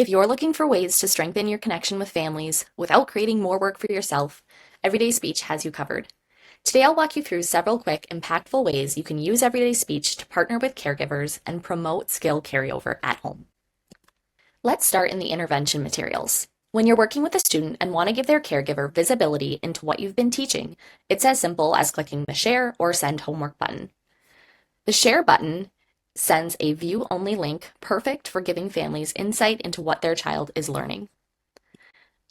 If you're looking for ways to strengthen your connection with families without creating more work for yourself, Everyday Speech has you covered. Today, I'll walk you through several quick, impactful ways you can use Everyday Speech to partner with caregivers and promote skill carryover at home. Let's start in the intervention materials. When you're working with a student and want to give their caregiver visibility into what you've been teaching, it's as simple as clicking the Share or Send Homework button. The Share button sends a view-only link, perfect for giving families insight into what their child is learning.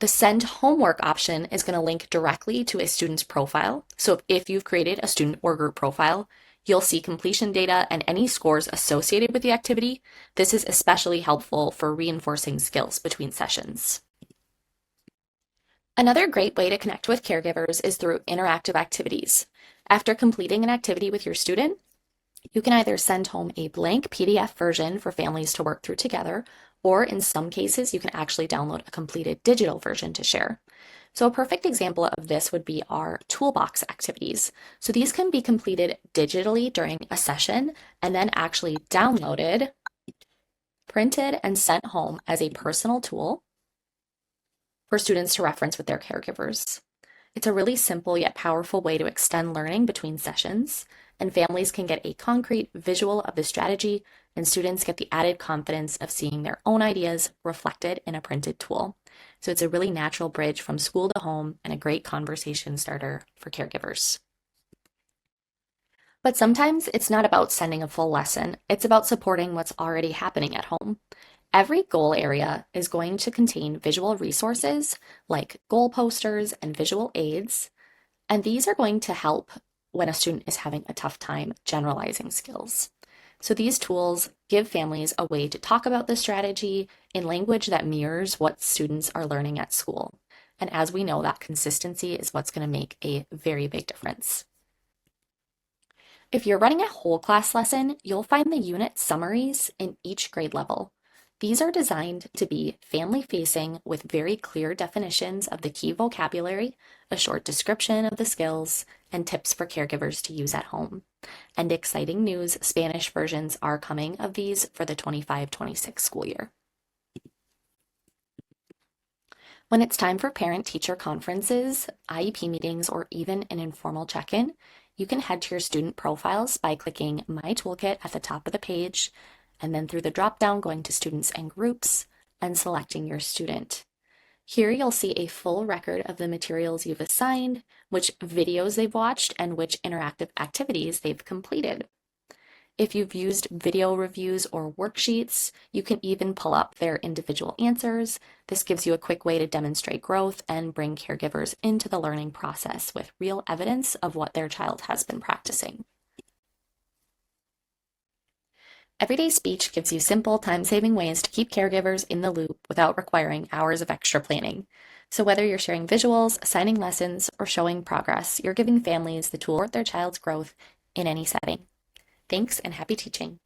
The Send Homework option is going to link directly to a student's profile. So if you've created a student or group profile, you'll see completion data and any scores associated with the activity. This is especially helpful for reinforcing skills between sessions. Another great way to connect with caregivers is through interactive activities. After completing an activity with your student, you can either send home a blank PDF version for families to work through together, or in some cases, you can actually download a completed digital version to share. So a perfect example of this would be our toolbox activities. So these can be completed digitally during a session and then actually downloaded, printed, and sent home as a personal tool for students to reference with their caregivers. It's a really simple yet powerful way to extend learning between sessions, and families can get a concrete visual of the strategy, and students get the added confidence of seeing their own ideas reflected in a printed tool. So it's a really natural bridge from school to home and a great conversation starter for caregivers. But sometimes it's not about sending a full lesson, it's about supporting what's already happening at home. Every goal area is going to contain visual resources like goal posters and visual aids, and these are going to help when a student is having a tough time generalizing skills. So these tools give families a way to talk about the strategy in language that mirrors what students are learning at school. And as we know, that consistency is what's going to make a very big difference. If you're running a whole class lesson, you'll find the unit summaries in each grade level. These are designed to be family-facing with very clear definitions of the key vocabulary, a short description of the skills, and tips for caregivers to use at home. And exciting news, Spanish versions are coming of these for the 25-26 school year. When it's time for parent-teacher conferences, IEP meetings, or even an informal check-in, you can head to your student profiles by clicking My Toolkit at the top of the page, and then through the drop-down going to Students and Groups and selecting your student. Here you'll see a full record of the materials you've assigned, which videos they've watched, and which interactive activities they've completed. If you've used video reviews or worksheets, you can even pull up their individual answers. This gives you a quick way to demonstrate growth and bring caregivers into the learning process with real evidence of what their child has been practicing. Everyday Speech gives you simple, time-saving ways to keep caregivers in the loop without requiring hours of extra planning. So whether you're sharing visuals, assigning lessons, or showing progress, you're giving families the tool for their child's growth in any setting. Thanks and happy teaching.